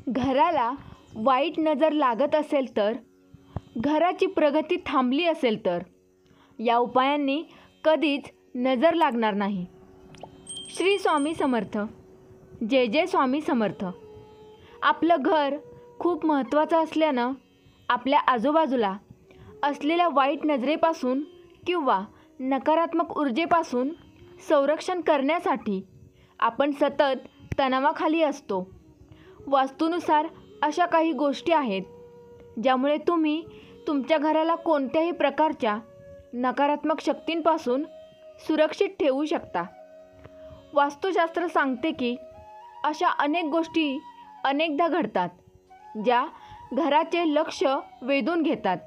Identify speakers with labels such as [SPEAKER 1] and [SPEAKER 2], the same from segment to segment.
[SPEAKER 1] घराला वाईट नजर लागत असेल तर, घराची प्रगती थांबली असेल तर या उपायांनी कधीच नजर लागणार नाही. श्री स्वामी समर्थ. जय जय स्वामी समर्थ. आपलं घर खूप महत्त्वाचं असल्यानं आपल्या आजूबाजूला असलेल्या वाईट नजरेपासून किंवा नकारात्मक ऊर्जेपासून संरक्षण करण्यासाठी आपण सतत तणावाखाली असतो. वास्तूनुसार अशा काही गोष्टी आहेत ज्यामुळे तुम्ही तुमच्या घराला कोणत्याही प्रकारच्या नकारात्मक शक्तींपासून सुरक्षित ठेवू शकता. वास्तुशास्त्र सांगते की अशा अनेक गोष्टी अनेकदा घडतात ज्या घराचे लक्ष वेधून घेतात.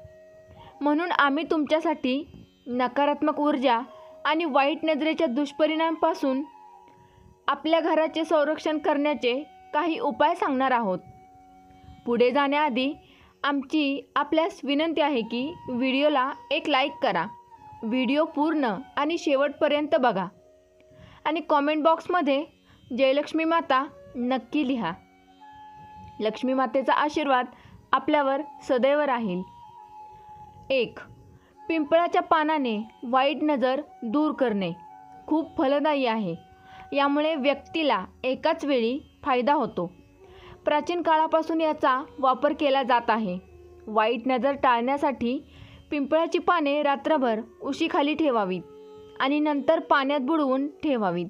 [SPEAKER 1] म्हणून आम्ही तुमच्यासाठी नकारात्मक ऊर्जा आणि वाईट नजरेच्या दुष्परिणामांपासून आपल्या घराचे संरक्षण करण्याचे काही उपाय सांगणार आहोत. पुढे जाण्याआधी आमची आपल्यास विनंती आहे की व्हिडिओला एक लाईक करा, व्हिडिओ पूर्ण आणि शेवटपर्यंत बघा आणि कॉमेंट बॉक्समध्ये जयलक्ष्मी माता नक्की लिहा. लक्ष्मी मातेचा आशीर्वाद आपल्यावर सदैव राहील. 1. पिंपळाच्या पानाने वाईट नजर दूर करणे खूप फलदायी आहे. यामुळे व्यक्तीला एकाच वेळी फायदा होतो. प्राचीन काळापासून याचा वापर केला जात आहे. वाईट नजर टाळण्यासाठी पिंपळाची पाने रात्रभर उशीखाली ठेवावीत आणि नंतर पाण्यात बुडवून ठेवावीत.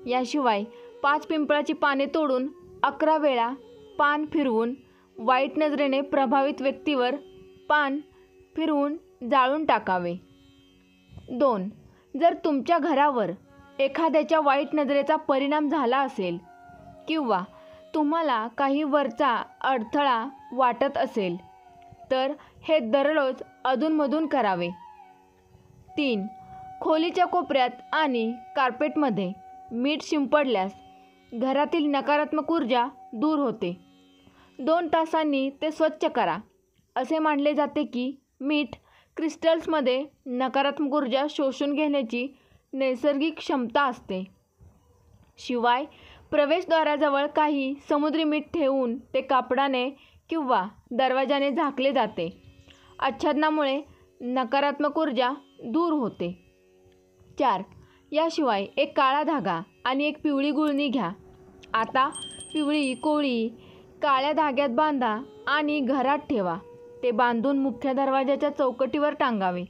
[SPEAKER 1] याशिवाय 5 पिंपळाची पाने तोडून 11 वेळा पान फिरवून वाईट नजरेने प्रभावित व्यक्तीवर पान फिरवून जाळून टाकावे. 2. जर तुमच्या घरावर एखाद्याच्या वाईट नजरेचा परिणाम झाला असेल किंवा तुम्हाला काही वरचा अडथळा वाटत असेल तर हे दररोज अधूनमधून करावे. 3. खोलीच्या कोपऱ्यात आणि कार्पेटमध्ये मीठ शिंपडल्यास घरातील नकारात्मक ऊर्जा दूर होते. 2 तासांनी ते स्वच्छ करा. असे मानले जाते की मीठ क्रिस्टल्समध्ये नकारात्मक ऊर्जा शोषून घेण्याची नैसर्गिक क्षमता असते. शिवाय प्रवेशद्वाराजवळ काही समुद्री मीठ ठेवून ते कापडाने किंवा दरवाजाने झाकले जाते. आच्छादनामुळे नकारात्मक ऊर्जा दूर होते. 4. याशिवाय एक काळा धागा आणि एक पिवळी गुळणी घ्या. आता पिवळी कोळी काळ्या धाग्यात बांधा आणि घरात ठेवा. ते बांधून मुख्य दरवाजाच्या चौकटीवर टांगावे.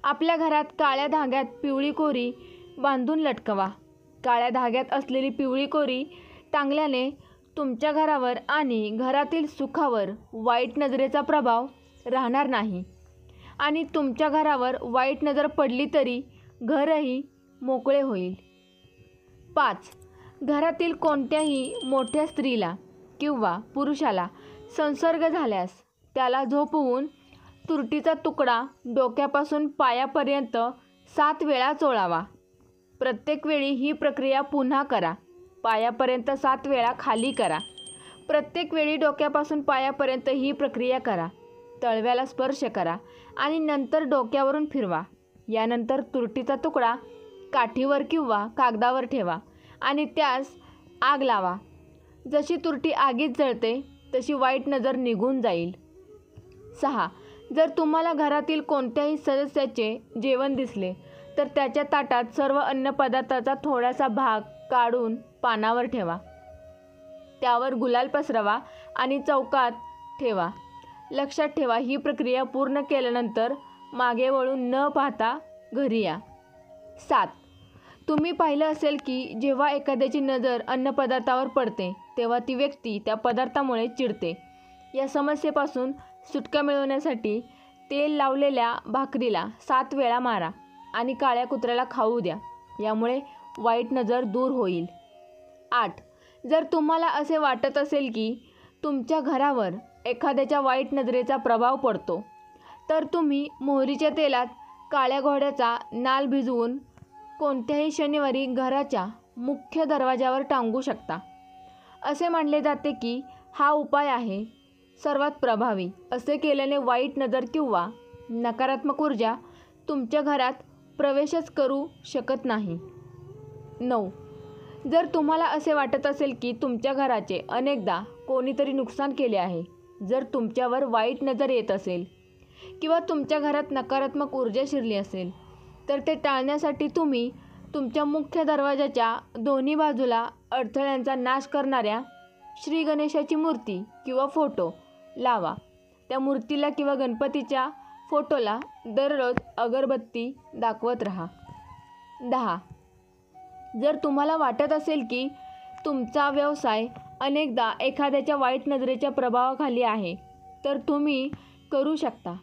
[SPEAKER 1] आपल्या घरात काळ्या धाग्यात पिवळी कोरी बांधून लटकवा. काळ्या धाग्यात असलेली पिवळी कोरी टांगल्याने तुमच्या घरावर आणि घरातील सुखावर वाईट नजरेचा प्रभाव राहणार नाही आणि तुमच्या घरावर वाईट नजर पडली तरी घरही मोकळे होईल. 5. घरातील कोणत्याही मोठ्या स्त्रीला किंवा पुरुषाला संसर्ग झाल्यास त्याला झोपवून तुरटीचा तुकडा डोक्यापासून पायापर्यंत 7 वेळा चोळावा. प्रत्येक वेळी ही प्रक्रिया पुन्हा करा. पायापर्यंत 7 वेळा खाली करा. प्रत्येक वेळी डोक्यापासून पायापर्यंत ही प्रक्रिया करा. तळव्याला स्पर्श करा आणि नंतर डोक्यावरून फिरवा. यानंतर तुरटीचा तुकडा काठीवर किंवा कागदावर ठेवा आणि त्यास आग लावा. जशी तुरटी आगीत जळते तशी वाईट नजर निघून जाईल. 6. जर तुम्हाला घरातील कोणत्याही सदस्याचे जेवण दिसले तर त्याच्या ताटात सर्व अन्नपदार्थाचा थोडासा भाग काढून पानावर ठेवा. त्यावर गुलाल पसरवा आणि चौकात ठेवा. लक्षात ठेवा, ही प्रक्रिया पूर्ण केल्यानंतर मागे वळून न पाहता घरी या. 7. तुम्ही पाहिलं असेल की जेव्हा एखाद्याची नजर अन्नपदार्थावर पडते तेव्हा ती व्यक्ती त्या पदार्थामुळे चिडते. या समस्येपासून सुटका मिळवण्यासाठी तेल लावलेल्या भाकरीला 7 वेळा मारा आणि काळ्या कुत्र्याला खाऊ द्या. यामुळे वाईट नजर दूर होईल. 8. जर तुम्हाला असे वाटत असेल की तुमच्या घरावर एखाद्याच्या वाईट नजरेचा प्रभाव पडतो तर तुम्ही मोहरीच्या तेलात काळ्या घोड्याचा नाल भिजवून कोणत्याही शनिवारी घराच्या मुख्य दरवाजावर टांगू शकता. असे मानले जाते की हा उपाय आहे सर्वात प्रभावी. असे केल्याने वाईट नजर किंवा नकारात्मक ऊर्जा तुमच्या घरात प्रवेशच करू शकत नाही. 9. जर तुम्हाला असे वाटत असेल की तुमच्या घराचे अनेकदा कोणीतरी नुकसान केले आहे, जर तुमच्यावर वाईट नजर येत असेल किंवा तुमच्या घरात नकारात्मक ऊर्जा शिरली असेल, तर ते टाळण्यासाठी तुम्ही तुमच्या मुख्य दरवाजाच्या दोन्ही बाजूला अडथळ्यांचा नाश करणाऱ्या श्री गणेशाची मूर्ती किंवा फोटो लावा. त्या मूर्तीला किंवा गणपतीच्या फोटोला दररोज अगरबत्ती दाखवत राहा. 10. जर तुम्हाला वाटत असेल की तुमचा व्यवसाय अनेकदा एखाद्याच्या वाईट नजरेच्या प्रभावाखाली आहे, तर तुम्ही करू शकता.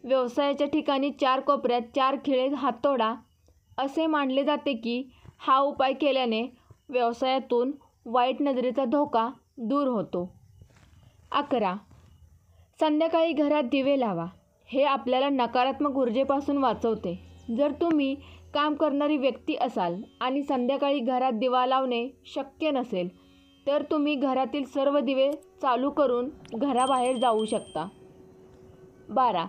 [SPEAKER 1] व्यवसायाच्या ठिकाणी 4 कोपऱ्यात 4 खिळे हातोडा. असे मानले जाते की हा उपाय केल्याने व्यवसायातून वाईट नजरेचा धोका दूर होतो. 11. संध्याकाळी घरात दिवे लावा. हे आपल्याला नकारात्मक ऊर्जेपासून वाचवते. जर तुम्ही काम करणारी व्यक्ती असाल आणि संध्याकाळी घरात दिवा लावणे शक्य नसेल, तर तुम्ही घरातील सर्व दिवे चालू करून घराबाहेर जाऊ शकता. 12.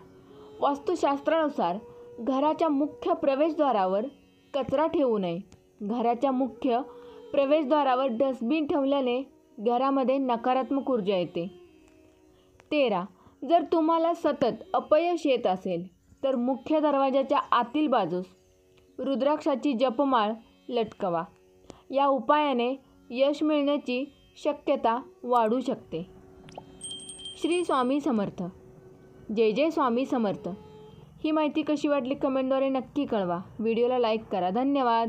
[SPEAKER 1] वास्तुशास्त्रानुसार घराच्या मुख्य प्रवेशद्वारावर कचरा ठेवू नये. घराच्या मुख्य प्रवेशद्वारावर डस्टबिन ठेवल्याने घरामध्ये नकारात्मक ऊर्जा येते. 13. जर तुम्हाला सतत अपयश येत असेल, तर मुख्य दरवाजाच्या आतील बाजूस रुद्राक्षाची जपमाळ लटकवा. या उपायाने यश मिळण्याची शक्यता वाढू शकते. श्री स्वामी समर्थ. जय जय स्वामी समर्थ. ही माहिती कशी वाटली कमेंटद्वारे नक्की कळवा. व्हिडिओला लाईक करा. धन्यवाद.